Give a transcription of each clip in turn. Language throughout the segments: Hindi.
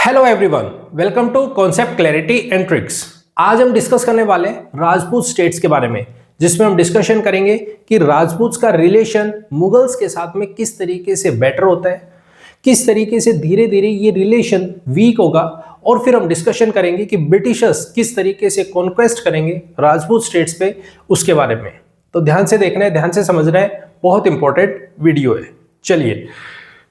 Hello everyone, welcome to concept clarity and tricks. आज हम डिस्कस करने वाले राजपूत स्टेट्स के बारे में, जिसमें हम डिस्कशन करेंगे कि राजपूत का रिलेशन मुगल्स के साथ में किस तरीके से बेटर होता है, किस तरीके से धीरे धीरे ये रिलेशन वीक होगा, और फिर हम डिस्कशन करेंगे कि ब्रिटिशर्स किस तरीके से कॉन्क्वेस्ट करेंगे राजपूत स्टेट्स पे, उसके बारे में। तो ध्यान से देखना है, ध्यान से समझना है, बहुत इंपॉर्टेंट वीडियो है। चलिए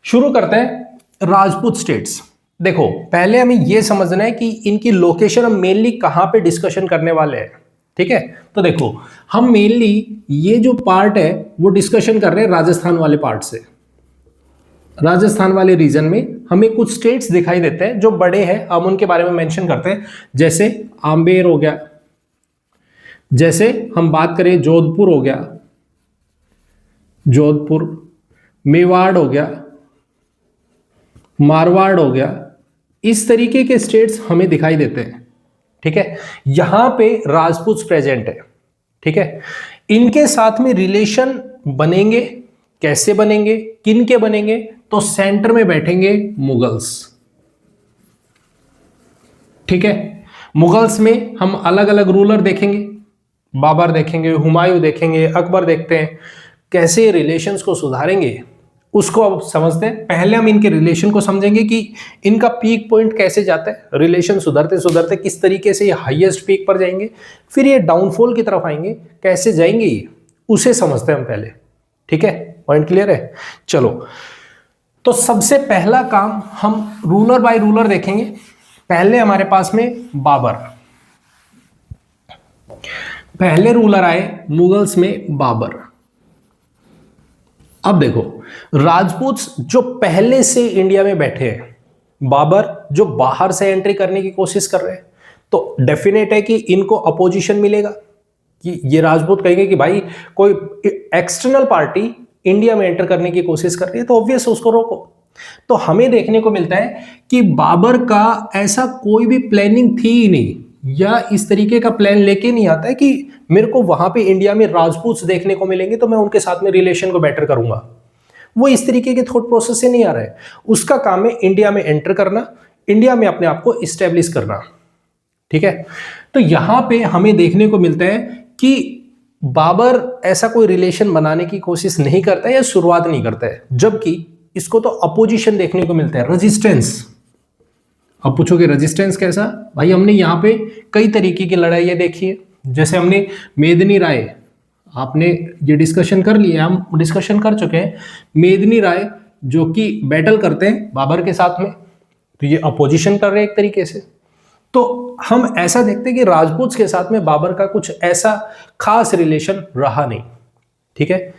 शुरू करते हैं। राजपूत स्टेट्स, देखो पहले हमें यह समझना है कि इनकी लोकेशन हम मेनली कहां पे डिस्कशन करने वाले हैं। ठीक है, तो देखो हम मेनली ये जो पार्ट है वो डिस्कशन कर रहे हैं राजस्थान वाले पार्ट से। राजस्थान वाले रीजन में हमें कुछ स्टेट्स दिखाई देते हैं जो बड़े हैं, हम उनके बारे में मेंशन करते हैं। जैसे आम्बेर हो गया, जैसे हम बात करें जोधपुर हो गया, जोधपुर, मेवाड़ हो गया, मारवाड़ हो गया, इस तरीके के स्टेट्स हमें दिखाई देते हैं। ठीक है, यहां पे राजपूत प्रेजेंट है। ठीक है, इनके साथ में रिलेशन बनेंगे, कैसे बनेंगे, किन के बनेंगे, तो सेंटर में बैठेंगे मुगल्स। ठीक है, मुगल्स में हम अलग अलग रूलर देखेंगे, बाबर देखेंगे, हुमायूं देखेंगे, अकबर देखते हैं। कैसे रिलेशंस को सुधारेंगे उसको अब समझते हैं। पहले हम इनके रिलेशन को समझेंगे कि इनका पीक पॉइंट कैसे जाता है, रिलेशन सुधरते सुधरते किस तरीके से ये हाईएस्ट पीक पर जाएंगे, फिर ये डाउनफॉल की तरफ आएंगे, कैसे जाएंगे ये, उसे समझते हैं हम पहले। ठीक है, पॉइंट क्लियर है। चलो, तो सबसे पहला काम हम रूलर बाय रूलर देखेंगे। पहले हमारे पास में बाबर, पहले रूलर आए मुगल्स में बाबर। अब देखो राजपूत जो पहले से इंडिया में बैठे हैं, बाबर जो बाहर से एंट्री करने की कोशिश कर रहे हैं, तो डेफिनेट है कि इनको अपोजिशन मिलेगा कि ये राजपूत कहेंगे कि भाई कोई एक्सटर्नल पार्टी इंडिया में एंटर करने की कोशिश कर रही है, तो ऑब्वियस उसको रोको। तो हमें देखने को मिलता है कि बाबर का ऐसा कोई भी प्लानिंग थी ही नहीं, या इस तरीके का प्लान लेके नहीं आता है कि मेरे को वहां पे इंडिया में राजपूत देखने को मिलेंगे तो मैं उनके साथ में रिलेशन को बेटर करूंगा। वो इस तरीके के थॉट प्रोसेस से नहीं आ रहा है। उसका काम है इंडिया में एंटर करना, इंडिया में अपने आप को इस्टेब्लिश करना। ठीक है, तो यहां पे हमें देखने को मिलता है कि बाबर ऐसा कोई रिलेशन बनाने की कोशिश नहीं करता है या शुरुआत नहीं करता है, जबकि इसको तो अपोजिशन देखने को मिलता है, रेजिस्टेंस। अब पूछोगे रेजिस्टेंस कैसा? भाई हमने यहां पे कई तरीके की लड़ाइयां देखी है। जैसे हमने मेदिनी राय, आपने ये डिस्कशन कर लिया, हम डिस्कशन कर चुके हैं। मेदिनी राय जो कि बैटल करते हैं बाबर के साथ में, तो ये अपोजिशन कर रहे हैं एक तरीके से। तो हम ऐसा देखते हैं कि राजपूत के साथ में बाबर का कुछ ऐसा खास रिलेशन रहा नहीं। ठीक है,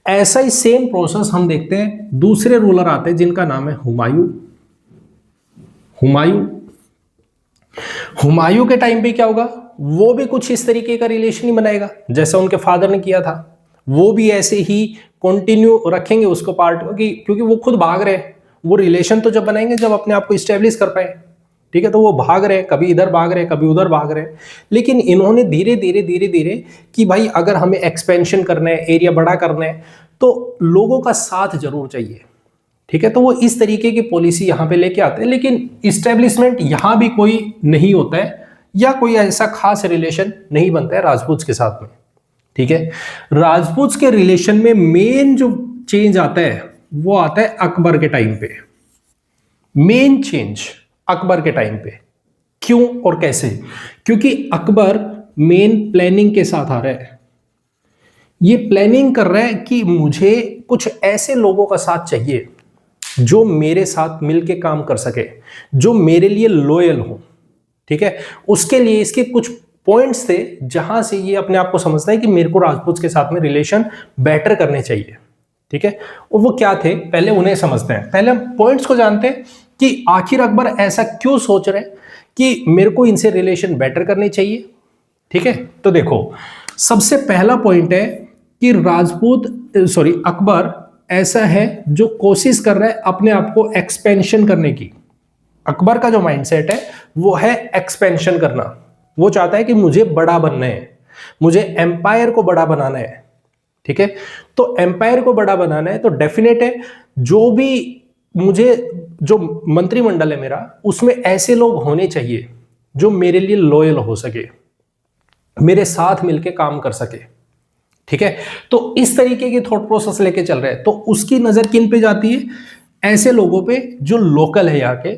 ऐसा ही सेम प्रोसेस हम देखते हैं, दूसरे रूलर आते हैं जिनका नाम है हुमायूं। हुमायूं, हुमायूं के टाइम पे क्या होगा, वो भी कुछ इस तरीके का रिलेशन ही बनाएगा जैसा उनके फादर ने किया था। वो भी ऐसे ही कंटिन्यू रखेंगे उसको पार्ट, क्योंकि वो खुद भाग रहे हैं। वो रिलेशन तो जब बनाएंगे जब अपने आप को स्टेब्लिश कर पाए। ठीक है, तो वो भाग रहे हैं, कभी इधर भाग रहे हैं, कभी उधर भाग रहे हैं। लेकिन इन्होंने धीरे धीरे कि भाई अगर हमें एक्सपेंशन करना है, एरिया बड़ा करना है, तो लोगों का साथ जरूर चाहिए। ठीक है, तो वो इस तरीके की पॉलिसी यहां पे लेके आते हैं। लेकिन इस्टेब्लिशमेंट यहां भी कोई नहीं होता है, या कोई ऐसा खास रिलेशन नहीं बनता है राजपूत के साथ में। ठीक है, राजपूत के रिलेशन में मेन जो चेंज आता है वो आता है अकबर के टाइम पे। मेन चेंज अकबर के टाइम पे। क्यों और कैसे? क्योंकि अकबर मेन प्लानिंग के साथ आ रहा है। ये प्लानिंग कर रहा है कि मुझे कुछ ऐसे लोगों का साथ चाहिए जो मेरे साथ मिलके काम कर सके, जो मेरे लिए लॉयल हो। ठीक है, उसके लिए इसके कुछ पॉइंट्स थे जहां से ये अपने आप को समझता है कि मेरे को राजपूत के साथ में रिलेशन बेटर करने चाहिए। ठीक है, और वो क्या थे पहले उन्हें समझते हैं। पहले हम पॉइंट्स को जानते हैं कि आखिर अकबर ऐसा क्यों सोच रहे हैं कि मेरे को इनसे रिलेशन बेटर करनी चाहिए। ठीक है, तो देखो सबसे पहला पॉइंट है कि अकबर ऐसा है जो कोशिश कर रहा है अपने आप को एक्सपेंशन करने की। अकबर का जो माइंडसेट है वो है एक्सपेंशन करना। वो चाहता है कि मुझे बड़ा बनना है, मुझे एम्पायर को बड़ा बनाना है। ठीक है, तो एम्पायर को बड़ा बनाना है तो डेफिनेट है जो भी मुझे जो मंत्रिमंडल है मेरा, उसमें ऐसे लोग होने चाहिए जो मेरे लिए लॉयल हो सके, मेरे साथ मिलके काम कर सके। ठीक है, तो इस तरीके की थॉट प्रोसेस लेके चल रहे हैं। तो उसकी नजर किन पे जाती है? ऐसे लोगों पे जो लोकल है यहाँ के,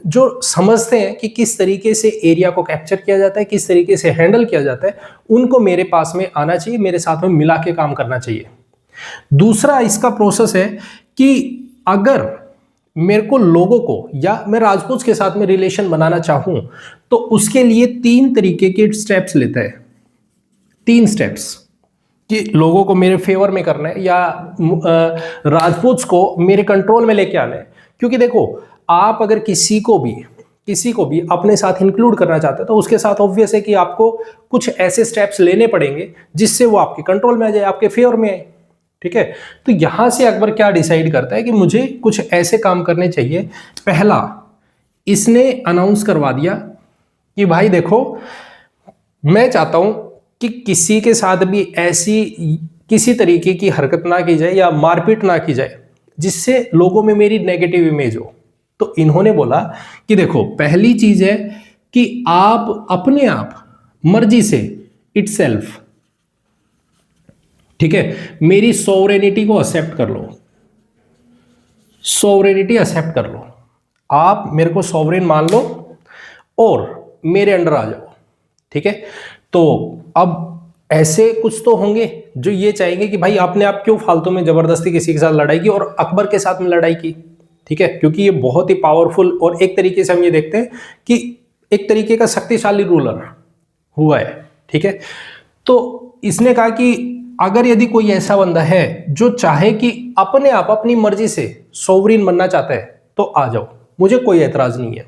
जो समझते हैं कि किस तरीके से एरिया को कैप्चर किया जाता है, किस तरीके से हैंडल किया जाता है। उनको मेरे पास में आना चाहिए, मेरे साथ में मिला के काम करना चाहिए। दूसरा इसका प्रोसेस है कि अगर मेरे को लोगों को या मैं राजपूत के साथ में रिलेशन बनाना चाहूं, तो उसके लिए 3 तरीके के स्टेप्स लेता है। 3 स्टेप्स कि लोगों को मेरे फेवर में करना है या राजपूत को मेरे कंट्रोल में लेके आना है। क्योंकि देखो, आप अगर किसी को भी अपने साथ इंक्लूड करना चाहते हैं, तो उसके साथ ऑब्वियस है कि आपको कुछ ऐसे स्टेप्स लेने पड़ेंगे जिससे वो आपके कंट्रोल में आ जाए, आपके फेवर में आए। ठीक है, तो यहां से अकबर क्या डिसाइड करता है कि मुझे कुछ ऐसे काम करने चाहिए। पहला, इसने अनाउंस करवा दिया कि भाई देखो, मैं चाहता हूं कि किसी के साथ भी ऐसी किसी तरीके की हरकत ना की जाए या मारपीट ना की जाए जिससे लोगों में मेरी नेगेटिव इमेज हो। तो इन्होंने बोला कि देखो, पहली चीज है कि आप अपने आप मर्जी से इटसेल्फ, ठीक है, मेरी सोवरेनिटी को एक्सेप्ट कर लो। सोवरेनिटी एक्सेप्ट कर लो, आप मेरे को सोवरेन मान लो और मेरे अंडर आ जाओ। ठीक है, तो अब ऐसे कुछ तो होंगे जो ये चाहेंगे कि भाई आपने आप क्यों फालतू में जबरदस्ती किसी के साथ लड़ाई की, और अकबर के साथ में लड़ाई की। ठीक है, क्योंकि ये बहुत ही पावरफुल, और एक तरीके से हम ये देखते हैं कि एक तरीके का शक्तिशाली रूलर हुआ है। ठीक है, तो इसने कहा कि अगर यदि कोई ऐसा बंदा है जो चाहे कि अपने आप अपनी मर्जी से सोवरेन बनना चाहता है, तो आ जाओ, मुझे कोई एतराज नहीं है।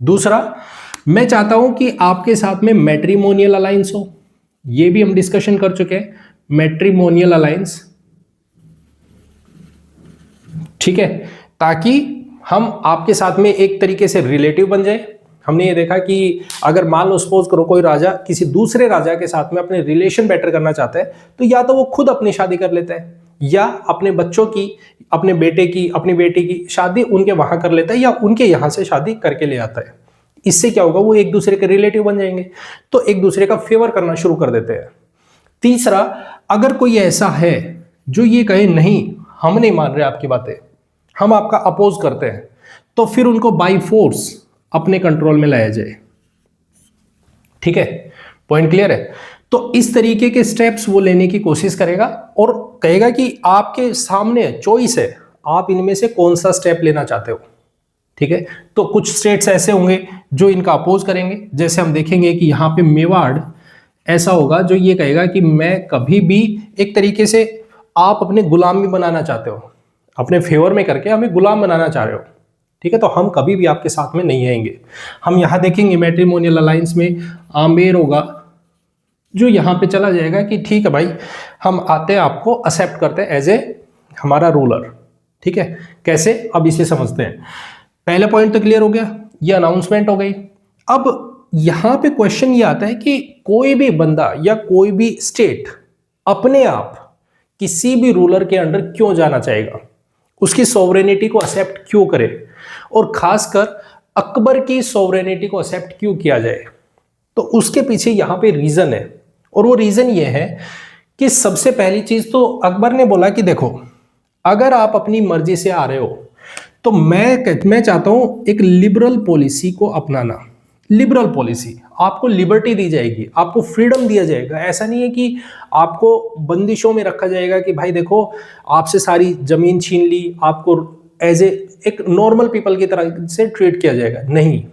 दूसरा, मैं चाहता हूं कि आपके साथ में मैट्रिमोनियल अलायंस हो। ये भी हम डिस्कशन कर चुके हैं, मैट्रिमोनियल अलायंस। ठीक है, ताकि हम आपके साथ में एक तरीके से रिलेटिव बन जाए। हमने ये देखा कि अगर मान लो सपोज करो कोई राजा किसी दूसरे राजा के साथ में अपने रिलेशन बेटर करना चाहता है, तो या तो वो खुद अपनी शादी कर लेता है, या अपने बच्चों की, अपने बेटे की, अपनी बेटी की शादी उनके वहां कर लेता है, या उनके यहां से शादी करके ले आता है। इससे क्या होगा, वो एक दूसरे के रिलेटिव बन जाएंगे, तो एक दूसरे का फेवर करना शुरू कर देते हैं। तीसरा, अगर कोई ऐसा है जो ये कहे नहीं, हम नहीं मान रहे आपकी बातें, हम आपका अपोज करते हैं, तो फिर उनको बाय फोर्स अपने कंट्रोल में लाया जाए। ठीक है, पॉइंट क्लियर है? तो इस तरीके के स्टेप्स वो लेने की कोशिश करेगा और कहेगा कि आपके सामने चॉइस है, आप इनमें से कौन सा स्टेप लेना चाहते हो। ठीक है, तो कुछ स्टेट्स ऐसे होंगे जो इनका अपोज करेंगे। जैसे हम देखेंगे कि यहां पे मेवाड़ ऐसा होगा जो ये कहेगा कि मैं कभी भी, एक तरीके से आप अपने गुलाम भी बनाना चाहते हो, अपने फेवर में करके हमें गुलाम बनाना चाह रहे हो। ठीक है, तो हम कभी भी आपके साथ में नहीं आएंगे। हम यहां देखेंगे मैट्रिमोनियल अलायंस में आमेर होगा जो यहां पे चला जाएगा कि ठीक है भाई, हम आते हैं, आपको एक्सेप्ट करते हैं एज ए हमारा रूलर। ठीक है, कैसे, अब इसे समझते हैं। पहले पॉइंट तो क्लियर हो गया, ये अनाउंसमेंट हो गई। अब यहां पे क्वेश्चन ये आता है कि कोई भी बंदा या कोई भी स्टेट अपने आप किसी भी रूलर के अंडर क्यों जाना चाहेगा, उसकी सोवरेनिटी को एक्सेप्ट क्यों करे, और खासकर अकबर की सोवरेनिटी को एक्सेप्ट क्यों किया जाए। तो उसके पीछे यहां पे रीजन है, और वो रीजन ये है कि सबसे पहली चीज तो अकबर ने बोला कि देखो, अगर आप अपनी मर्जी से आ रहे हो, तो मैं चाहता हूं एक लिबरल पॉलिसी को अपनाना। लिबरल पॉलिसी, आपको लिबर्टी दी जाएगी, आपको फ्रीडम दिया जाएगा। ऐसा नहीं है कि आपको बंदिशों में रखा जाएगा कि भाई देखो, आपसे सारी जमीन छीन ली, आपको एज एक नॉर्मल पीपल की तरह से ट्रीट किया जाएगा। नहीं,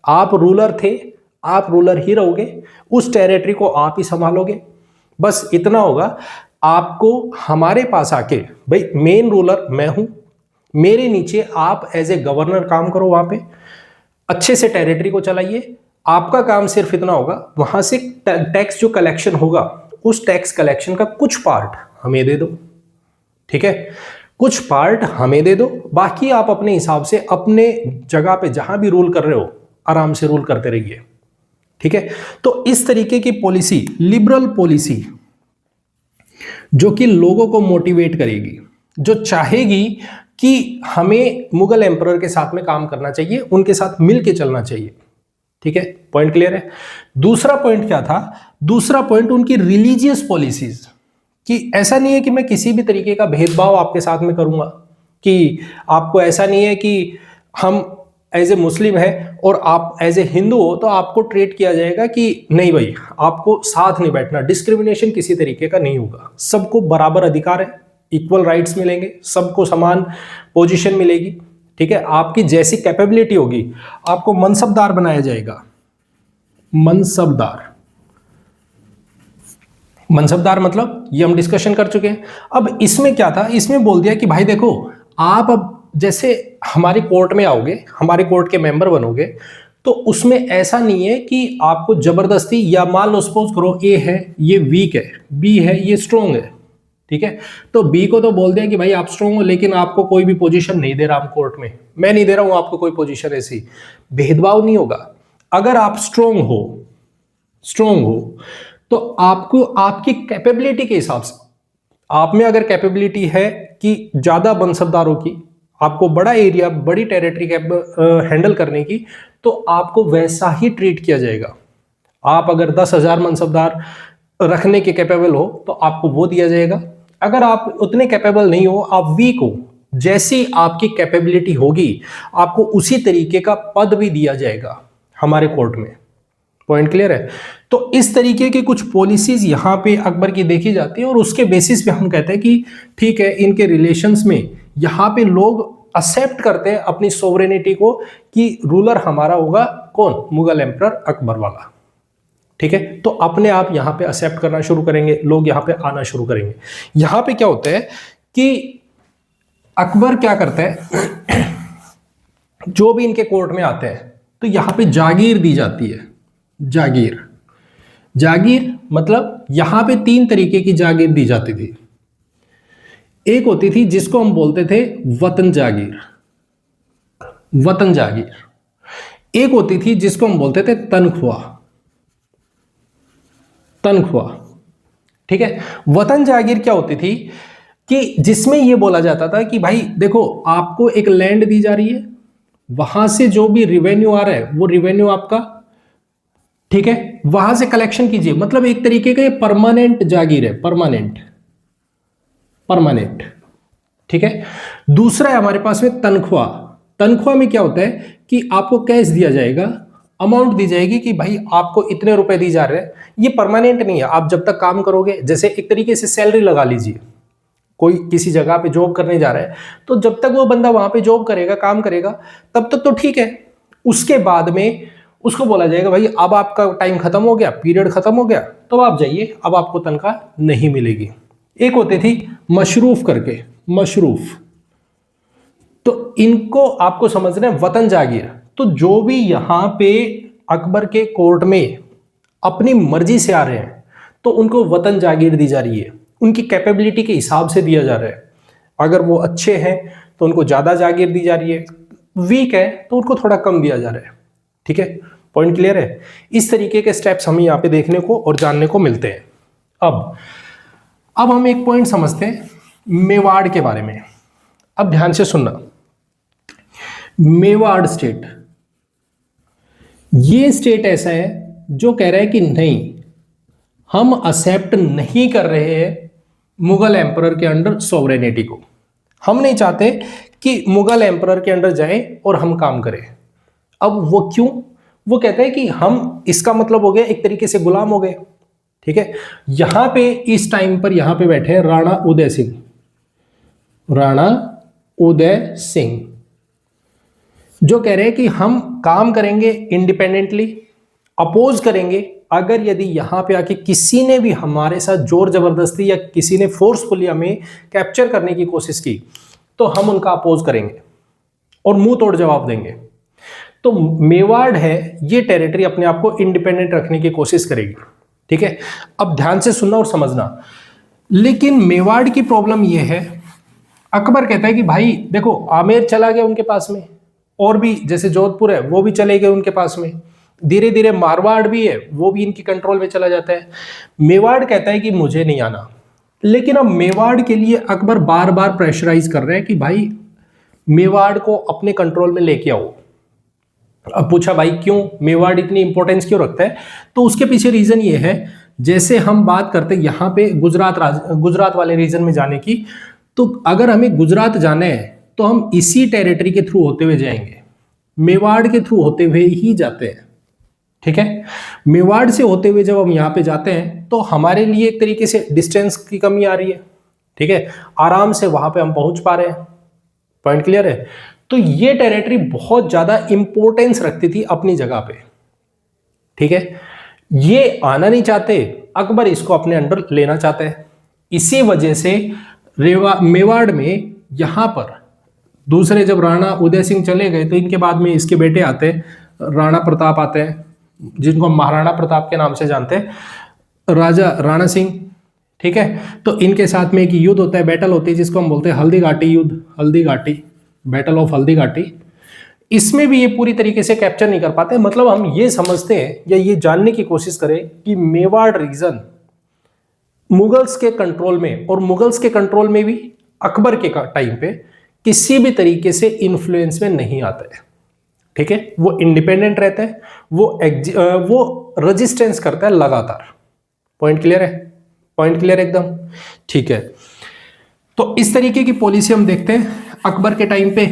आप रूलर थे, आप रूलर ही रहोगे, उस टेरिटरी को आप ही संभालोगे। बस इतना होगा, आपको हमारे पास आके, भाई मेन रूलर मैं हूं, मेरे नीचे आप एज ए गवर्नर काम करो, वहां पे अच्छे से टेरिटरी को चलाइए। आपका काम सिर्फ इतना होगा, वहां से टैक्स जो कलेक्शन होगा, उस टैक्स कलेक्शन का कुछ पार्ट हमें दे दो। ठीक है, कुछ पार्ट हमें दे दो, बाकी आप अपने हिसाब से अपने जगह पे जहां भी रूल कर रहे हो आराम से रूल करते रहिए। ठीक है, तो इस तरीके की पॉलिसी, लिबरल पॉलिसी, जो कि लोगों को मोटिवेट करेगी, जो चाहेगी कि हमें मुगल एम्परर के साथ में काम करना चाहिए, उनके साथ मिल के चलना चाहिए। ठीक है, पॉइंट क्लियर है। दूसरा पॉइंट क्या था? दूसरा पॉइंट उनकी रिलीजियस पॉलिसीज, कि ऐसा नहीं है कि मैं किसी भी तरीके का भेदभाव आपके साथ में करूंगा, कि आपको ऐसा नहीं है कि हम एज ए मुस्लिम है और आप एज ए हिंदू हो तो आपको ट्रीट किया जाएगा कि नहीं भाई आपको साथ नहीं बैठना। डिस्क्रिमिनेशन किसी तरीके का नहीं होगा, सबको बराबर अधिकार है, इक्वल राइट्स मिलेंगे, सबको समान पोजीशन मिलेगी। ठीक है, आपकी जैसी कैपेबिलिटी होगी आपको मनसबदार बनाया जाएगा। मनसबदार, मनसबदार मतलब ये हम डिस्कशन कर चुके हैं। अब इसमें क्या था, इसमें बोल दिया कि भाई देखो आप अब जैसे हमारी कोर्ट में आओगे, हमारे कोर्ट के मेंबर बनोगे, तो उसमें ऐसा नहीं है कि आपको जबरदस्ती, या मान लो सपोज करो ए है ये वीक है, बी है ये स्ट्रोंग है। ठीक है, तो बी को तो बोल दिया कि भाई आप स्ट्रोंग हो, लेकिन आपको कोई भी पोजीशन नहीं दे रहा हम कोर्ट में, मैं नहीं दे रहा हूं आपको कोई पोजीशन। ऐसी भेदभाव नहीं होगा। अगर आप स्ट्रोंग हो तो आपको आपकी कैपेबिलिटी के हिसाब से, आप में अगर कैपेबिलिटी है कि ज्यादा मनसबदारों की, आपको बड़ा एरिया बड़ी टेरिटरी हैंडल करने की, तो आपको वैसा ही ट्रीट किया जाएगा। आप अगर 10,000 मनसबदार रखने के कैपेबल हो तो आपको वो दिया जाएगा। अगर आप उतने कैपेबल नहीं हो, आप वीक हो, जैसी आपकी कैपेबिलिटी होगी आपको उसी तरीके का पद भी दिया जाएगा हमारे कोर्ट में। पॉइंट क्लियर है? तो इस तरीके की कुछ पॉलिसीज यहां पे अकबर की देखी जाती है और उसके बेसिस पे हम कहते हैं कि ठीक है, इनके रिलेशंस में यहां पे लोग एक्सेप्ट करते हैं अपनी सोवरेनिटी को कि रूलर हमारा होगा कौन? मुगल एम्परर अकबर वाला। ठीक है, तो अपने आप यहां पे एक्सेप्ट करना शुरू करेंगे, लोग यहां पे आना शुरू करेंगे। यहां पे क्या होता है कि अकबर क्या करता है, जो भी इनके कोर्ट में आते हैं तो यहां पे जागीर दी जाती है। जागीर, जागीर मतलब यहां पे 3 तरीके की जागीर दी जाती थी। एक होती थी जिसको हम बोलते थे वतन जागीर, वतन जागीर। एक होती थी जिसको हम बोलते थे तनख्वाह, तनख्वाह। ठीक है, वतन जागीर क्या होती थी कि जिसमें यह बोला जाता था कि भाई देखो आपको एक लैंड दी जा रही है, वहां से जो भी रिवेन्यू आ रहा है वो रिवेन्यू आपका, ठीक है, वहां से कलेक्शन कीजिए। मतलब एक तरीके का ये परमानेंट जागीर है, परमानेंट, परमानेंट। ठीक है, दूसरा है हमारे पास में तनख्वाह। तनख्वाह में क्या होता है कि आपको कैश दिया जाएगा, अमाउंट दी जाएगी कि भाई आपको इतने रुपए दी जा रहे हैं। ये परमानेंट नहीं है, आप जब तक काम करोगे, जैसे एक तरीके से सैलरी लगा लीजिए, कोई किसी जगह पे जॉब करने जा रहा है तो जब तक वो बंदा वहां पे जॉब करेगा, काम करेगा, तब तक तो ठीक है। उसके बाद में उसको बोला जाएगा भाई अब आपका टाइम खत्म हो गया, पीरियड खत्म हो गया, तो आप जाइए, अब आपको तनख्वाह नहीं मिलेगी। एक होती थी मशरूफ करके, मशरूफ। तो इनको आपको समझना है वतन जागीर। तो जो भी यहां पे अकबर के कोर्ट में अपनी मर्जी से आ रहे हैं तो उनको वतन जागीर दी जा रही है, उनकी कैपेबिलिटी के हिसाब से दिया जा रहा है। अगर वो अच्छे हैं तो उनको ज्यादा जागीर दी जा रही है, वीक है तो उनको थोड़ा कम दिया जा रहा है। ठीक है, पॉइंट क्लियर है? इस तरीके के स्टेप्स हमें यहां पे देखने को और जानने को मिलते हैं। अब हम एक पॉइंट समझते हैं मेवाड़ के बारे में। अब ध्यान से सुनना, मेवाड़ स्टेट, ये स्टेट ऐसा है जो कह रहा है कि नहीं, हम एक्सेप्ट नहीं कर रहे हैं मुगल एम्परर के अंडर सॉवरेनिटी को। हम नहीं चाहते कि मुगल एम्परर के अंडर जाएं और हम काम करें। अब वो क्यों? वो कहते हैं कि हम, इसका मतलब हो गया एक तरीके से गुलाम हो गए। ठीक है, यहां पे इस टाइम पर यहां पे बैठे हैं राणा उदय सिंह, राणा उदय सिंह, जो कह रहे हैं कि हम काम करेंगे इंडिपेंडेंटली, अपोज करेंगे अगर यदि यहां पे आके किसी ने भी हमारे साथ जोर जबरदस्ती या किसी ने फोर्सफुली हमें कैप्चर करने की कोशिश की तो हम उनका अपोज करेंगे और मुंह तोड़ जवाब देंगे। तो मेवाड़ है, ये टेरिटरी अपने आप को इंडिपेंडेंट रखने की कोशिश करेगी। ठीक है, अब ध्यान से सुनना और समझना। लेकिन मेवाड़ की प्रॉब्लम यह है, अकबर कहता है कि भाई देखो आमेर चला गया उनके पास में, और भी जैसे जोधपुर है वो भी चले गए उनके पास में, धीरे धीरे मारवाड़ भी है वो भी इनकी कंट्रोल में चला जाता है। मेवाड़ कहता है कि मुझे नहीं आना। लेकिन अब मेवाड़ के लिए अकबर बार बार प्रेशराइज कर रहे हैं कि भाई मेवाड़ को अपने कंट्रोल में लेके आओ। अब पूछा भाई क्यों, मेवाड़ इतनी इंपॉर्टेंस क्यों रखता है? तो उसके पीछे रीजन ये है, जैसे हम बात करते हैं यहाँ पे गुजरात वाले रीजन में जाने की, तो अगर हमें गुजरात जाना है तो हम इसी टेरिटरी के थ्रू होते हुए जाएंगे, मेवाड़ के थ्रू होते हुए ही जाते हैं। ठीक है, मेवाड़ से होते हुए जब हम यहाँ पे जाते हैं तो हमारे लिए एक तरीके से डिस्टेंस की कमी आ रही है। ठीक है, आराम से वहां पे हम पहुंच पा रहे हैं। पॉइंट क्लियर है? तो ये टेरिटरी बहुत ज्यादा इंपॉर्टेंस रखती थी अपनी जगह पे। ठीक है, ये आना नहीं चाहते, अकबर इसको अपने अंडर लेना चाहते हैं। इसी वजह से मेवाड़ में यहां पर दूसरे, जब राणा उदय सिंह चले गए तो इनके बाद में इसके बेटे आते हैं, राणा प्रताप आते हैं, जिनको हम महाराणा प्रताप के नाम से जानते हैं, राजा राणा सिंह। ठीक है, तो इनके साथ में एक युद्ध होता है, बैटल होती है, जिसको हम बोलते हैं हल्दी घाटी युद्ध, हल्दी घाटी, बैटल ऑफ हल्दी घाटी। इसमें भी ये पूरी तरीके से कैप्चर नहीं कर पाते। मतलब हम ये समझते हैं या ये जानने की कोशिश करें कि मेवाड़ रीजन मुगल्स के कंट्रोल में, और मुगल्स के कंट्रोल में भी अकबर के टाइम पे किसी भी तरीके से इन्फ्लुएंस में नहीं आता है। ठीक है, वो इंडिपेंडेंट रहता है, वो रेजिस्टेंस करता है लगातार। पॉइंट क्लियर है? पॉइंट क्लियर एकदम? ठीक है, तो इस तरीके की पॉलिसी हम देखते हैं अकबर के टाइम पे।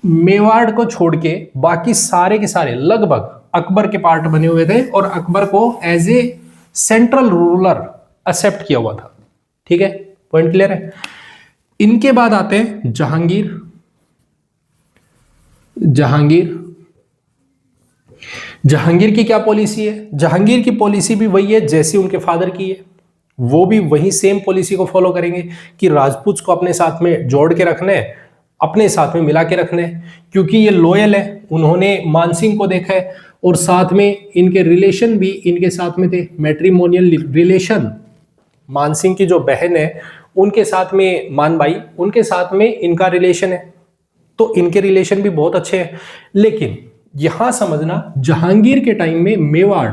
मेवाड़ को छोड़ के बाकी सारे के सारे लगभग अकबर के पार्ट बने हुए थे और अकबर को as a central ruler accept किया हुआ था। ठीक है, पॉइंट क्लियर है? इनके बाद आते हैं जहांगीर। जहांगीर की क्या पॉलिसी है? जहांगीर की पॉलिसी भी वही है जैसी उनके फादर की है। वो भी वही सेम पॉलिसी को फॉलो करेंगे कि राजपूत को अपने साथ में जोड़ के रखना है, अपने साथ में मिला के रखना है, क्योंकि ये लॉयल है, उन्होंने मानसिंह को देखा है और साथ में इनके रिलेशन भी इनके साथ में थे, मैट्रिमोनियल रिलेशन। मानसिंह की जो बहन है उनके साथ में मानबाई, उनके साथ में इनका रिलेशन है, तो इनके रिलेशन भी बहुत अच्छे हैं। लेकिन यहां समझना, जहांगीर के टाइम में मेवाड़,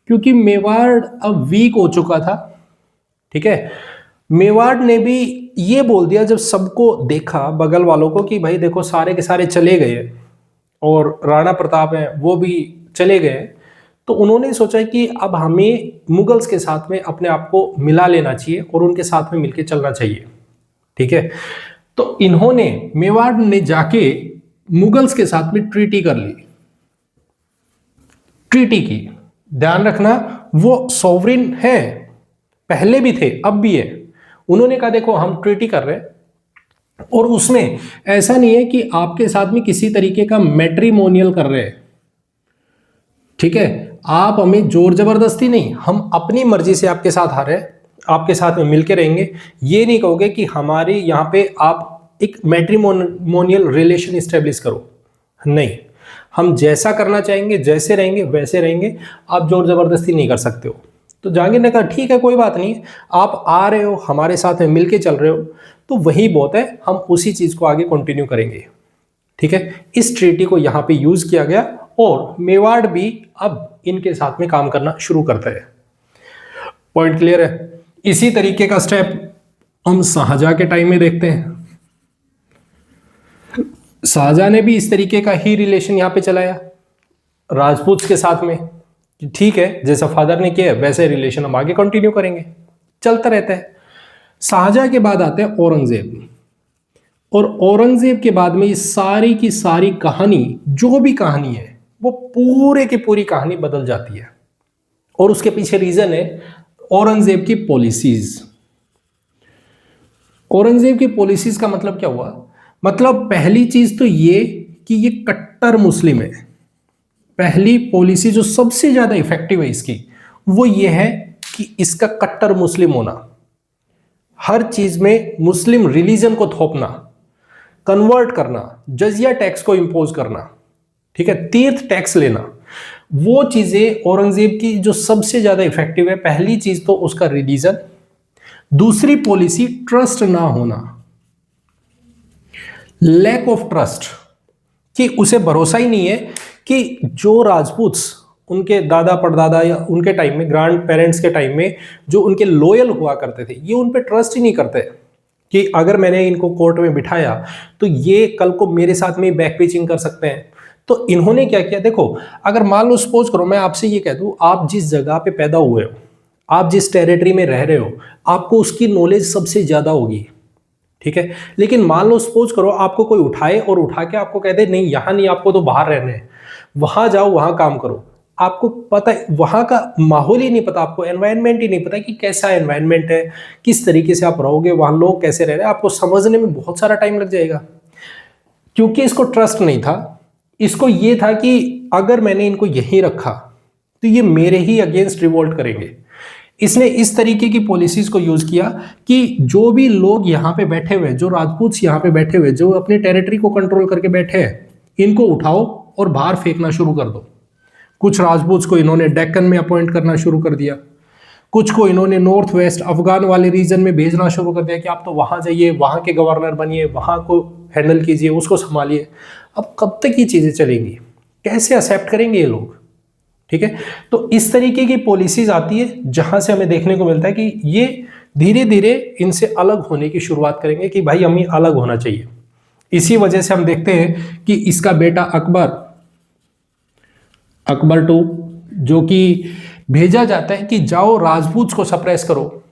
क्योंकि मेवाड़ अब वीक हो चुका था। ठीक है, मेवाड़ ने भी ये बोल दिया जब सबको देखा, बगल वालों को, कि भाई देखो सारे के सारे चले गए और राणा प्रताप है वो भी चले गए, तो उन्होंने सोचा कि अब हमें मुगल्स के साथ में अपने आप को मिला लेना चाहिए और उनके साथ में मिलके चलना चाहिए। ठीक है, तो इन्होंने, मेवाड़ ने जाके मुगल्स के साथ में ट्रीटी कर ली। ट्रीटी की, ध्यान रखना, वो सॉवरिन है, पहले भी थे अब भी है। उन्होंने कहा देखो हम ट्रीटी कर रहे हैं, और उसमें ऐसा नहीं है कि आपके साथ में किसी तरीके का मैट्रिमोनियल कर रहे हैं। ठीक है, आप हमें जोर जबरदस्ती नहीं, हम अपनी मर्जी से आपके साथ आ रहे हैं, आपके साथ में मिलके रहेंगे। ये नहीं कहोगे कि हमारे यहाँ पे आप एक मैट्रिमोनियल रिलेशन स्टेब्लिश करो, नहीं, हम जैसा करना चाहेंगे, जैसे रहेंगे वैसे रहेंगे, आप जोर जबरदस्ती नहीं कर सकते हो। तो जहांगीर ने कहा ठीक है कोई बात नहीं, आप आ रहे हो हमारे साथ में मिलके चल रहे हो तो वही बहुत है, हम उसी चीज को आगे कंटिन्यू करेंगे। ठीक है, इस ट्रीटी को यहाँ पे यूज किया गया और मेवाड़ भी अब इनके साथ में काम करना शुरू करता है। पॉइंट क्लियर है? इसी तरीके का स्टेप हम शाहजहां के टाइम में देखते हैं। शाहजहां ने भी इस तरीके का ही रिलेशन यहाँ पे चलाया राजपूत के साथ में, ठीक है जैसा फादर ने किया वैसे रिलेशन हम आगे कंटिन्यू करेंगे, चलता रहता है। शाहजहां के बाद आते हैं औरंगजेब, और औरंगजेब के बाद में ये सारी की सारी कहानी, जो भी कहानी है वो पूरे की पूरी कहानी बदल जाती है। और उसके पीछे रीजन है औरंगजेब की पॉलिसीज। औरंगजेब की पॉलिसीज का मतलब क्या हुआ? मतलब पहली चीज तो ये कि ये कट्टर मुस्लिम है। पहली पॉलिसी जो सबसे ज्यादा इफेक्टिव है इसकी, वो ये है कि इसका कट्टर मुस्लिम होना, हर चीज में मुस्लिम रिलीजन को थोपना, कन्वर्ट करना, जजिया टैक्स को इंपोज करना, ठीक है, तीर्थ टैक्स लेना, वो चीजें औरंगजेब की जो सबसे ज्यादा इफेक्टिव है। पहली चीज तो उसका रिलीजन, दूसरी पॉलिसी ट्रस्ट ना होना, लैक ऑफ ट्रस्ट, कि उसे भरोसा ही नहीं है कि जो राजपूत्स उनके दादा परदादा या उनके टाइम में, ग्रैंड पेरेंट्स के टाइम में जो उनके लॉयल हुआ करते थे, ये उन पे ट्रस्ट ही नहीं करते। कि अगर मैंने इनको कोर्ट में बिठाया तो ये कल को मेरे साथ में बैक पेचिंग कर सकते हैं। तो इन्होंने क्या किया, देखो अगर मान लो सपोज करो मैं आपसे ये कह दूं, आप जिस जगह पे पैदा हुए हो, आप जिस टेरिटरी में रह रहे हो, आपको उसकी नॉलेज सबसे ज्यादा होगी, ठीक है। लेकिन मान लो सपोज करो आपको कोई उठाए और उठा के आपको कह दे नहीं यहां नहीं, आपको तो बाहर रहना है, वहां जाओ वहां काम करो। आपको पता है वहां का माहौल ही नहीं पता, आपको एनवायरनमेंट ही नहीं पता कि कैसा एनवायरनमेंट है, किस तरीके से आप रहोगे, वहां लोग कैसे रह रहे हैं, आपको समझने में बहुत सारा टाइम लग जाएगा। क्योंकि इसको ट्रस्ट नहीं था, इसको ये था कि अगर मैंने इनको यहीं रखा तो ये मेरे ही अगेंस्ट रिवोल्ट करेंगे। इसने इस तरीके की पॉलिसीज को यूज किया कि जो भी लोग यहाँ पे बैठे हुए, जो राजपूत यहाँ पे बैठे हुए, जो अपनी टेरिटरी को कंट्रोल करके बैठे हैं, इनको उठाओ और बाहर फेंकना शुरू कर दो। कुछ राजपूत को इन्होंने डेक्कन में अपॉइंट करना शुरू कर दिया, कुछ को इन्होंने नॉर्थ वेस्ट अफगान वाले रीजन में भेजना शुरू कर दिया कि आप तो वहां जाइए, वहां के गवर्नर बनिए, वहां को हैंडल कीजिए, उसको संभालिए। अब कब तक ये चीजें चलेंगी, कैसे एक्सेप्ट करेंगे ये लोग, ठीक है। तो इस तरीके की पॉलिसीज आती है जहां से हमें देखने को मिलता है कि ये धीरे धीरे इनसे अलग होने की शुरुआत करेंगे कि भाई हमें अलग होना चाहिए। इसी वजह से हम देखते हैं कि इसका बेटा अकबर टू, जो कि भेजा जाता है कि जाओ राजपूत को सप्रेस करो,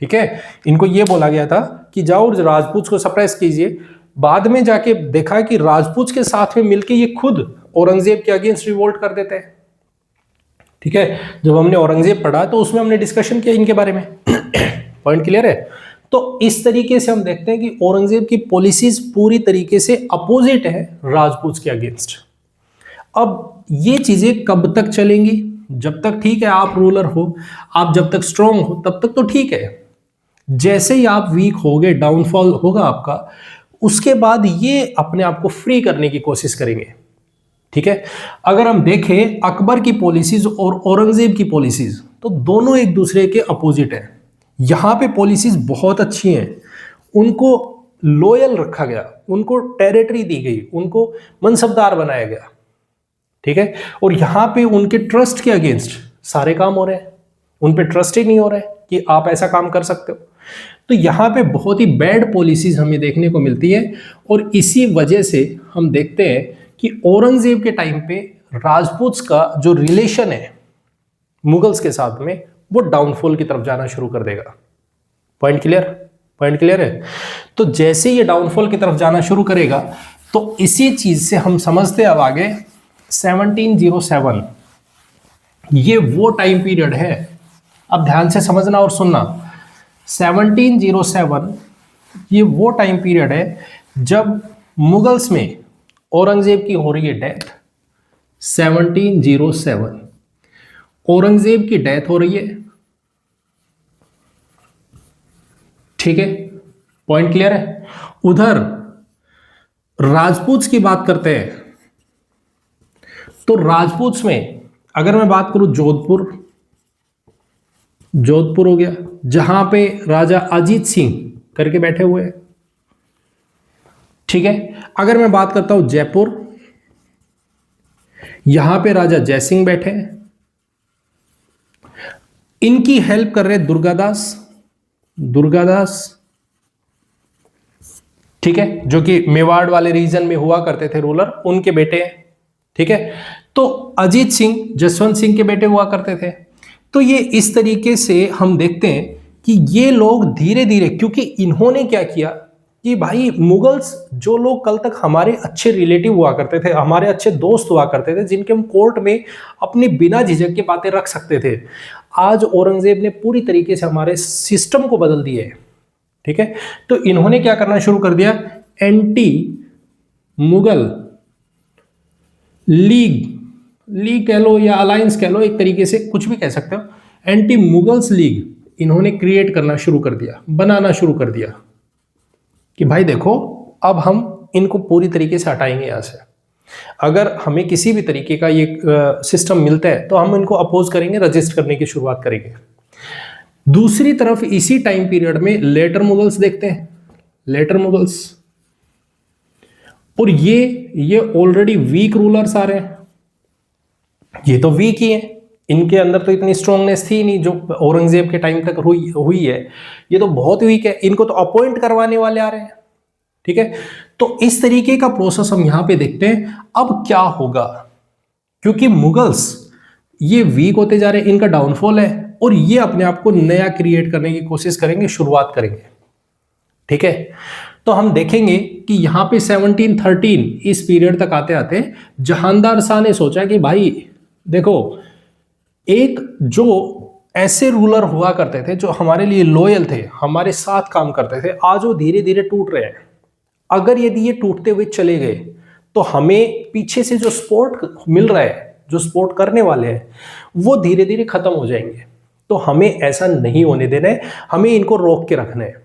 ठीक है। इनको यह बोला गया था कि जाओ राजपूत को सप्रेस कीजिए। बाद में जाके देखा कि राजपूत के साथ में मिलके ये खुद औरंगजेब के अगेंस्ट रिवोल्ट कर देते हैं, ठीक है। जब हमने औरंगजेब पढ़ा तो उसमें हमने डिस्कशन किया इनके बारे में। पॉइंट क्लियर है। तो इस तरीके से हम देखते हैं कि औरंगजेब की पॉलिसीज पूरी तरीके से अपोजिट है राजपूत के अगेंस्ट। अब ये चीजें कब तक चलेंगी, जब तक ठीक है आप रूलर हो, आप जब तक स्ट्रांग हो तब तक तो ठीक है। जैसे ही आप वीक होगे, डाउनफॉल होगा आपका, उसके बाद ये अपने आप को फ्री करने की कोशिश करेंगे, ठीक है। अगर हम देखें अकबर की पॉलिसीज और औरंगजेब की पॉलिसीज, तो दोनों एक दूसरे के अपोजिट हैं। यहां पे पॉलिसीज बहुत अच्छी हैं, उनको लॉयल रखा गया, उनको टेरिटरी दी गई, उनको मनसबदार बनाया गया, ठीक है। और यहां पे उनके ट्रस्ट के अगेंस्ट सारे काम हो रहे हैं, उन पे ट्रस्ट ही नहीं हो रहा है कि आप ऐसा काम कर सकते हो। तो यहां पे बहुत ही बैड पॉलिसीज हमें देखने को मिलती है। और इसी वजह से हम देखते हैं कि औरंगजेब के टाइम पे राजपूत का जो रिलेशन है मुगल्स के साथ में, वो डाउनफॉल की तरफ जाना शुरू कर देगा। पॉइंट क्लियर, पॉइंट क्लियर है। तो जैसे ये डाउनफॉल की तरफ जाना शुरू करेगा, तो इसी चीज से हम समझते हैं अब आगे 1707 ये वो टाइम पीरियड है, अब ध्यान से समझना और सुनना। 1707 ये वो टाइम पीरियड है जब मुगल्स में औरंगजेब की हो रही है डेथ। 1707 औरंगजेब की डेथ हो रही है, ठीक है। पॉइंट क्लियर है। उधर राजपूत की बात करते हैं, तो राजपूत में अगर मैं बात करूं जोधपुर हो गया, जहां पे राजा अजीत सिंह करके बैठे हुए हैं, ठीक है। अगर मैं बात करता हूं जयपुर, यहां पे राजा जयसिंह बैठे हैं, इनकी हेल्प कर रहे दुर्गादास, ठीक है, जो कि मेवाड़ वाले रीजन में हुआ करते थे रूलर, उनके बेटे हैं, ठीक है। तो अजीत सिंह जसवंत सिंह के बेटे हुआ करते थे। तो ये इस तरीके से हम देखते हैं कि ये लोग धीरे धीरे, क्योंकि इन्होंने क्या किया कि भाई मुगल्स जो लोग कल तक हमारे अच्छे रिलेटिव हुआ करते थे, हमारे अच्छे दोस्त हुआ करते थे, जिनके हम कोर्ट में अपनी बिना झिझक की बातें रख सकते थे, आज औरंगजेब ने पूरी तरीके से हमारे सिस्टम को बदल दिया है, ठीक है। तो इन्होंने क्या करना शुरू कर दिया, एंटी मुगल लीग कह लो या अलायंस कह लो, एक तरीके से कुछ भी कह सकते हो, एंटी मुगल्स लीग इन्होंने क्रिएट करना शुरू कर दिया, बनाना शुरू कर दिया कि भाई देखो अब हम इनको पूरी तरीके से हटाएंगे यहां से। अगर हमें किसी भी तरीके का ये सिस्टम मिलता है तो हम इनको अपोज करेंगे, रजिस्ट करने की शुरुआत करेंगे। दूसरी तरफ इसी टाइम पीरियड में लेटर मुगल्स देखते हैं, लेटर मुगल्स, और ये ऑलरेडी वीक रूलर्स आ रहे हैं, ये तो वीक ही है, इनके अंदर तो इतनी स्ट्रांगनेस थी नहीं जो औरंगजेब के टाइम तक हुई है, ये तो बहुत वीक है। इनको तो अपॉइंट करवाने वाले आ रहे हैं, ठीक है। तो इस तरीके का प्रोसेस हम यहां पे देखते हैं। अब क्या होगा, क्योंकि मुगल्स ये वीक होते जा रहे हैं, इनका डाउनफॉल है, और ये अपने आप को नया क्रिएट करने की कोशिश करेंगे, शुरुआत करेंगे, ठीक है। तो हम देखेंगे कि यहां पे 1713 इस पीरियड तक आते आते जहांदार शाह ने सोचा कि भाई देखो, एक जो ऐसे रूलर हुआ करते थे जो हमारे लिए लॉयल थे, हमारे साथ काम करते थे, आज वो धीरे धीरे टूट रहे हैं। अगर यदि ये टूटते हुए चले गए तो हमें पीछे से जो सपोर्ट मिल रहा है, जो सपोर्ट करने वाले हैं, वो धीरे धीरे खत्म हो जाएंगे। तो हमें ऐसा नहीं होने देना है, हमें इनको रोक के रखना है,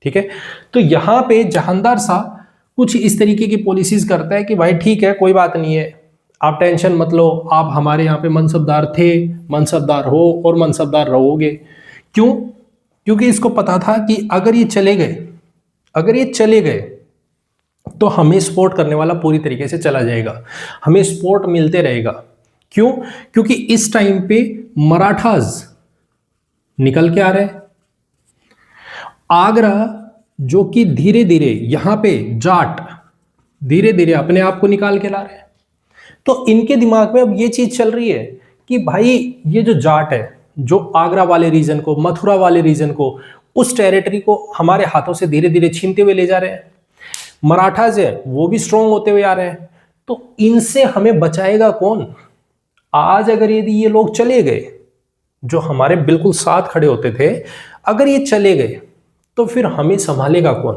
ठीक है। तो यहां पे जहांदार शाह कुछ इस तरीके की पॉलिसीज करता है कि भाई ठीक है, कोई बात नहीं है, आप टेंशन मत लो, आप हमारे यहाँ पे मनसबदार थे, मनसबदार हो और मनसबदार रहोगे। क्यों? क्योंकि इसको पता था कि अगर ये चले गए तो हमें सपोर्ट करने वाला पूरी तरीके से चला जाएगा, हमें सपोर्ट मिलते रहेगा। क्यों? क्योंकि इस टाइम पे मराठास निकल के आ रहे हैं, आगरा जो कि धीरे धीरे यहां पे जाट धीरे धीरे अपने आप को निकाल के ला रहे हैं। तो इनके दिमाग में अब ये चीज चल रही है कि भाई ये जो जाट है, जो आगरा वाले रीजन को, मथुरा वाले रीजन को, उस टेरिटरी को हमारे हाथों से धीरे धीरे छीनते हुए ले जा रहे हैं। मराठाज है वो भी स्ट्रांग होते हुए आ रहे हैं। तो इनसे हमें बचाएगा कौन? आज अगर यदि ये लोग चले गए, जो हमारे बिल्कुल साथ खड़े होते थे, अगर ये चले गए तो फिर हमें संभालेगा कौन?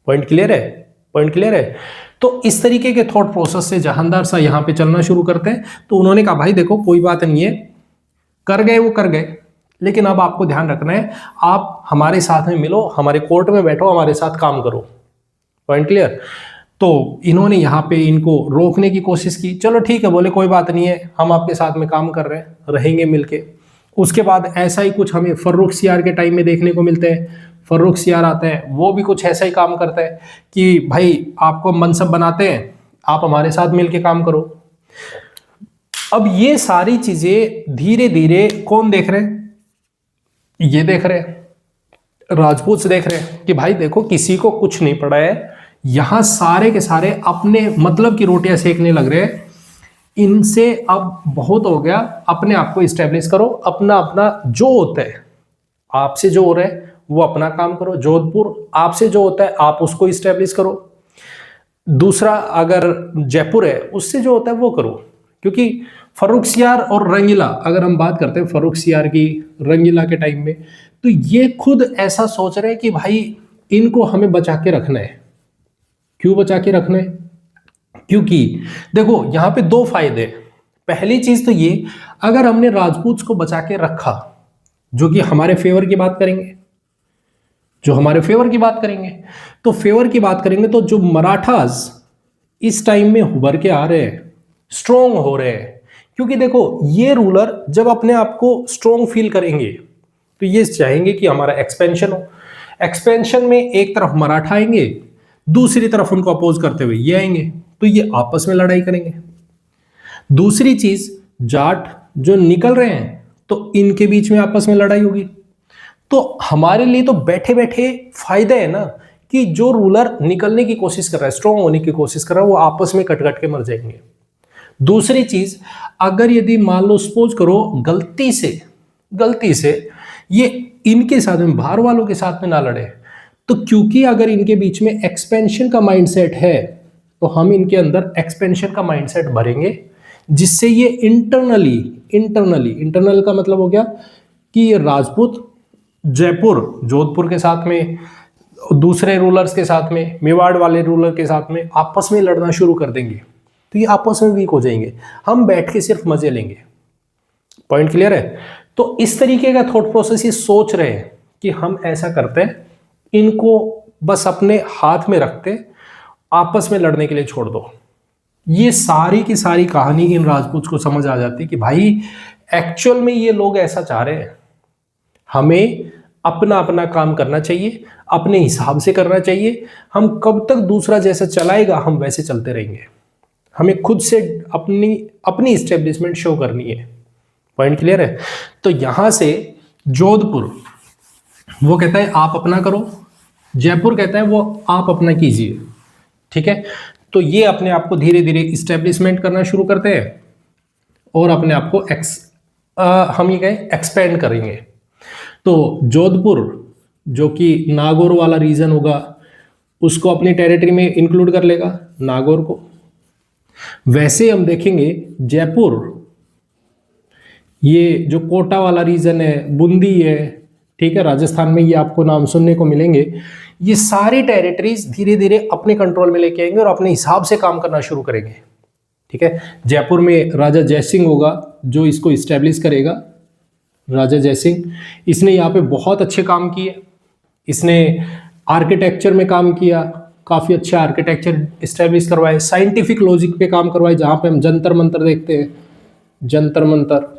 पॉइंट क्लियर है? पॉइंट क्लियर है? तो इस तरीके के थॉट प्रोसेस से जहांदार शाह यहां पे चलना शुरू करते हैं। तो उन्होंने कहा भाई देखो, कोई बात नहीं है, कर गए वो कर गए, लेकिन अब आपको ध्यान रखना है, आप हमारे साथ में मिलो, हमारे कोर्ट में बैठो, हमारे साथ काम करो। Point clear? तो इन्होंने यहाँ पे इनको रोकने की कोशिश की। चलो ठीक है, बोले कोई बात नहीं है, हम आपके साथ में काम कर रहे हैं, रहेंगे मिलके। उसके बाद ऐसा ही कुछ हमें फर्रुख सियार के टाइम में देखने को मिलते हैं। फर्रुख सियार आता है, वो भी कुछ ऐसा ही काम करता है कि भाई आपको मनसब बनाते हैं, आप हमारे साथ मिलके काम करो। अब ये सारी चीजें धीरे धीरे कौन देख रहे हैं? ये देख रहे हैं, राजपूत देख रहे हैं कि भाई देखो, किसी को कुछ नहीं पड़ा है, यहां सारे के सारे अपने मतलब की रोटियां सेकने लग रहे हैं, इनसे अब बहुत हो गया, अपने आप को इस्टेब्लिश करो, अपना अपना जो होता है, आपसे जो हो रहा है वो अपना काम करो। जोधपुर आपसे जो होता है आप उसको इस्टेब्लिश करो, दूसरा अगर जयपुर है उससे जो होता है वो करो। क्योंकि फर्रुख सियार और रंगीला, अगर हम बात करते हैं फर्रुख सियार की, रंगीला के टाइम में, तो ये खुद ऐसा सोच रहे हैं कि भाई इनको हमें बचा के रखना है। क्यों बचा के रखना है? क्योंकि देखो यहां पे दो फायदे। पहली चीज तो ये, अगर हमने राजपूत को बचा के रखा, जो कि हमारे फेवर की बात करेंगे, तो फेवर की बात करेंगे, तो जो मराठास इस टाइम में उभर के आ रहे हैं, स्ट्रोंग हो रहे हैं। क्योंकि देखो, ये रूलर जब अपने आप को स्ट्रोंग फील करेंगे तो ये चाहेंगे कि हमारा एक्सपेंशन हो। एक्सपेंशन में एक तरफ मराठा आएंगे, दूसरी तरफ उनको अपोज करते हुए ये आएंगे, तो ये आपस में लड़ाई करेंगे। दूसरी चीज, जाट जो निकल रहे हैं तो इनके बीच में आपस में लड़ाई होगी। तो हमारे लिए तो बैठे बैठे फायदा है ना, कि जो रूलर निकलने की कोशिश कर रहा है, स्ट्रांग होने की कोशिश कर रहा है, वो आपस में कट कट के मर जाएंगे। दूसरी चीज, अगर यदि मान लो सपोज करो गलती से ये इनके साथ में, बाहर वालों के साथ में ना लड़े, तो क्योंकि अगर इनके बीच में एक्सपेंशन का माइंडसेट है, तो हम इनके अंदर एक्सपेंशन का माइंडसेट भरेंगे, जिससे ये इंटरनल का मतलब हो गया कि ये राजपूत जयपुर, जोधपुर के साथ में, दूसरे रूलर्स के साथ में, मेवाड़ वाले रूलर के साथ में आपस में लड़ना शुरू कर देंगे, तो ये आपस में वीक हो जाएंगे, हम बैठ के सिर्फ मजे लेंगे। पॉइंट क्लियर है? तो इस तरीके का थॉट प्रोसेस ये सोच रहे हैं कि हम ऐसा करते हैं, इनको बस अपने हाथ में रखते, आपस में लड़ने के लिए छोड़ दो। ये सारी की सारी कहानी इन राजपूत को समझ आ जाती है कि भाई एक्चुअल में ये लोग ऐसा चाह रहे हैं, हमें अपना अपना काम करना चाहिए, अपने हिसाब से करना चाहिए। हम कब तक दूसरा जैसा चलाएगा हम वैसे चलते रहेंगे, हमें खुद से अपनी एस्टेब्लिशमेंट शो करनी है। पॉइंट क्लियर है? तो यहां से जोधपुर वो कहता है आप अपना करो, जयपुर कहता है वो आप अपना कीजिए, ठीक है। तो ये अपने आप को धीरे धीरे इस्टेब्लिशमेंट करना शुरू करते हैं और अपने आप को हम ये कहें एक्सपेंड करेंगे। तो जोधपुर जो कि नागौर वाला रीजन होगा उसको अपनी टेरिटरी में इंक्लूड कर लेगा, नागौर को। वैसे हम देखेंगे जयपुर, ये जो कोटा वाला रीजन है, बूंदी है, ठीक है, राजस्थान में ये आपको नाम सुनने को मिलेंगे। ये सारी टेरिटरीज धीरे धीरे अपने कंट्रोल में लेके आएंगे और अपने हिसाब से काम करना शुरू करेंगे, ठीक है। जयपुर में राजा जयसिंह होगा जो इसको इस्टेब्लिश करेगा, राजा जयसिंह। इसने यहाँ पे बहुत अच्छे काम किए, इसने आर्किटेक्चर में काम किया, काफ़ी अच्छा आर्किटेक्चर इस्टेब्लिश करवाए, साइंटिफिक लॉजिक पे काम करवाए, जहाँ पे हम जंतर मंतर देखते हैं, जंतर मंतर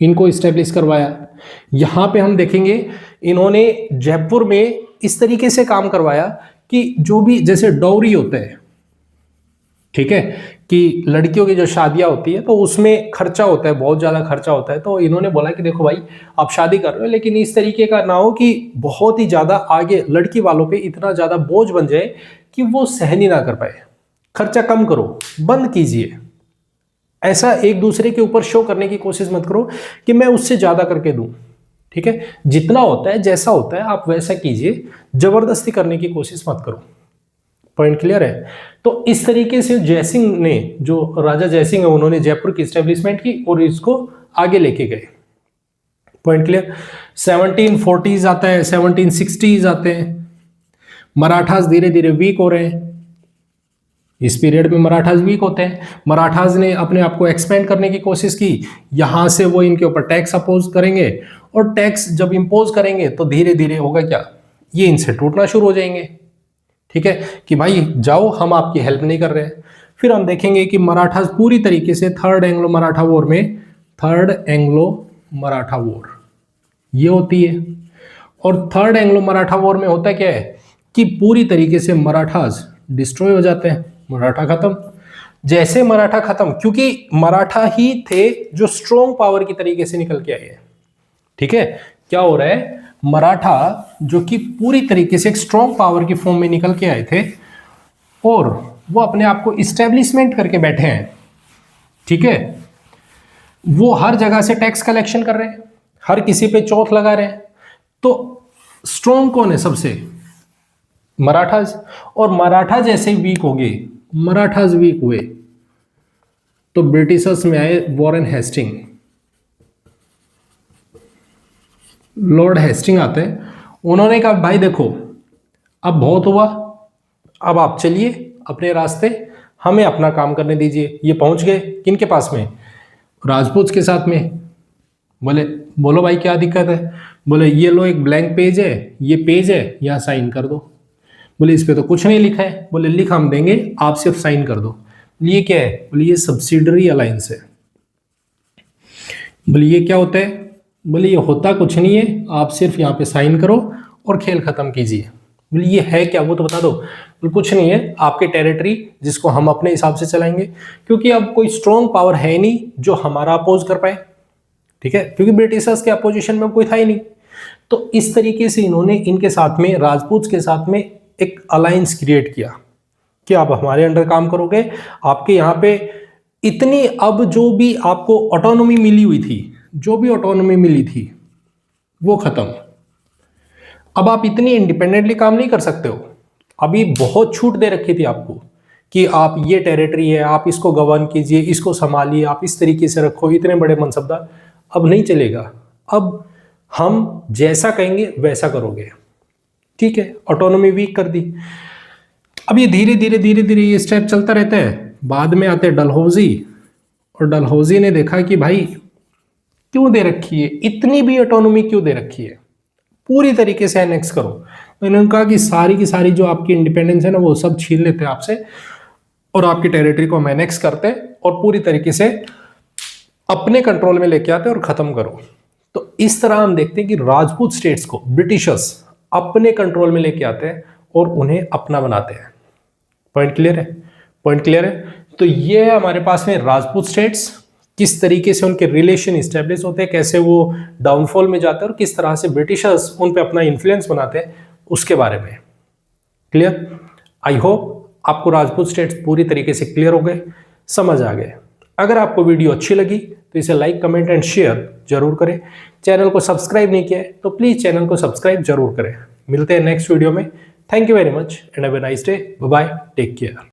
इनको इस्टेब्लिश करवाया। यहाँ पे हम देखेंगे इन्होंने जयपुर में इस तरीके से काम करवाया कि जो भी जैसे डॉवरी होते हैं, ठीक है, कि लड़कियों की जो शादियां होती है तो उसमें खर्चा होता है, बहुत ज़्यादा खर्चा होता है। तो इन्होंने बोला कि देखो भाई आप शादी कर रहे हो लेकिन इस तरीके का ना हो कि बहुत ही ज़्यादा आगे लड़की वालों पे इतना ज़्यादा बोझ बन जाए कि वो सहन ही ना कर पाए, खर्चा कम करो, बंद कीजिए। ऐसा एक दूसरे के ऊपर शो करने की कोशिश मत करो कि मैं उससे ज़्यादा करके दूं, ठीक है। जितना होता है जैसा होता है आप वैसा कीजिए, जबरदस्ती करने की कोशिश मत करो। पॉइंट क्लियर है? तो इस तरीके से जयसिंह ने, जो राजा जयसिंह है, उन्होंने जयपुर की एस्टेब्लिशमेंट की और इसको आगे लेके गए। Point clear? 1740s आता है, 1760s आते हैं, मराठास धीरे धीरे वीक हो रहे हैं। इस पीरियड में मराठास वीक होते हैं। मराठास ने अपने आप को एक्सपेंड करने की कोशिश की, यहां से वो इनके ऊपर टैक्स अपोज करेंगे और टैक्स जब इंपोज करेंगे तो धीरे धीरे होगा क्या, ये इनसे टूटना शुरू हो जाएंगे, ठीक है, कि भाई जाओ हम आपकी हेल्प नहीं कर रहे हैं। फिर हम देखेंगे कि मराठास पूरी तरीके से थर्ड एंग्लो मराठा वॉर में, थर्ड एंग्लो मराठा वॉर ये होती है। और थर्ड एंग्लो मराठा वॉर में होता क्या है कि पूरी तरीके से मराठास डिस्ट्रॉय हो जाते हैं, मराठा खत्म। जैसे मराठा खत्म, क्योंकि मराठा ही थे जो स्ट्रॉन्ग पावर की तरीके से निकल के आए हैं, ठीक है। क्या हो रहा है, मराठा जो कि पूरी तरीके से एक स्ट्रॉन्ग पावर की फॉर्म में निकल के आए थे और वो अपने आप को इस्टेब्लिशमेंट करके बैठे हैं, ठीक है। वो हर जगह से टैक्स कलेक्शन कर रहे हैं, हर किसी पे चौथ लगा रहे हैं। तो स्ट्रॉन्ग कौन है सबसे, मराठास। और मराठा जैसे वीक हो गए, मराठास वीक हुए तो ब्रिटिशर्स में आए वॉरेन हेस्टिंग, लॉर्ड हेस्टिंग आते हैं। उन्होंने कहा भाई देखो अब बहुत हुआ, अब आप चलिए अपने रास्ते, हमें अपना काम करने दीजिए। ये पहुंच गए किनके पास में, राजपूत के साथ में। बोले बोलो भाई क्या दिक्कत है, बोले ये लो एक ब्लैंक पेज है, ये पेज है, यहाँ साइन कर दो। बोले इस पे तो कुछ नहीं लिखा है। बोले लिख हम देंगे, आप सिर्फ साइन कर दो। ये क्या है, बोले ये सब्सिडरी अलायंस है। बोले ये क्या होता है, बोले ये होता कुछ नहीं है, आप सिर्फ यहाँ पे साइन करो और खेल खत्म कीजिए। बोले ये है क्या, वो तो बता दो। बोले कुछ नहीं है, आपके टेरिटरी जिसको हम अपने हिसाब से चलाएंगे, क्योंकि अब कोई स्ट्रॉन्ग पावर है नहीं जो हमारा अपोज कर पाए, ठीक है, क्योंकि ब्रिटिशर्स के अपोजिशन में कोई था ही नहीं। तो इस तरीके से इन्होंने इनके साथ में, राजपूत के साथ में एक अलायंस क्रिएट किया कि आप हमारे अंडर काम करोगे, आपके यहाँ पे इतनी, अब जो भी आपको ऑटोनॉमी मिली हुई थी, जो भी ऑटोनॉमी मिली थी वो खत्म। अब आप इतनी इंडिपेंडेंटली काम नहीं कर सकते हो। अभी बहुत छूट दे रखी थी आपको कि आप ये टेरिटरी है, आप इसको गवर्न कीजिए, इसको संभालिए, आप इस तरीके से रखो, इतने बड़े मनसबदार। अब नहीं चलेगा, अब हम जैसा कहेंगे वैसा करोगे, ठीक है। ऑटोनॉमी वीक कर दी। अब ये धीरे धीरे धीरे धीरे ये स्टेप चलता रहता है। बाद में आते डलहौजी, और डलहौजी ने देखा कि भाई क्यों दे रखी है, इतनी भी ऑटोनॉमी क्यों दे रखी है, पूरी तरीके से एनेक्स करो। तो इन्होंने कहा कि सारी की सारी जो आपकी इंडिपेंडेंस है ना वो सब छीन लेते हैं आपसे और आपकी टेरिटरी को हम एनेक्स करते हैं और पूरी तरीके से अपने कंट्रोल में लेके आते हैं और खत्म करो। तो इस तरह हम देखते हैं कि राजपूत स्टेट्स को ब्रिटिशर्स अपने कंट्रोल में लेके आते हैं और उन्हें अपना बनाते हैं। पॉइंट क्लियर है? पॉइंट क्लियर है? तो ये है हमारे पास में राजपूत स्टेट्स, किस तरीके से उनके रिलेशन इस्टेब्लिश होते हैं, कैसे वो डाउनफॉल में जाते हैं और किस तरह से ब्रिटिशर्स उन पे अपना इन्फ्लुएंस बनाते हैं, उसके बारे में। क्लियर? आई होप आपको राजपूत स्टेट्स पूरी तरीके से क्लियर हो गए, समझ आ गए। अगर आपको वीडियो अच्छी लगी तो इसे लाइक, कमेंट एंड शेयर जरूर करें। चैनल को सब्सक्राइब नहीं किया है तो प्लीज चैनल को सब्सक्राइब जरूर करें। मिलते हैं नेक्स्ट वीडियो में। Thank you very much and have a nice day. Bye bye, take care.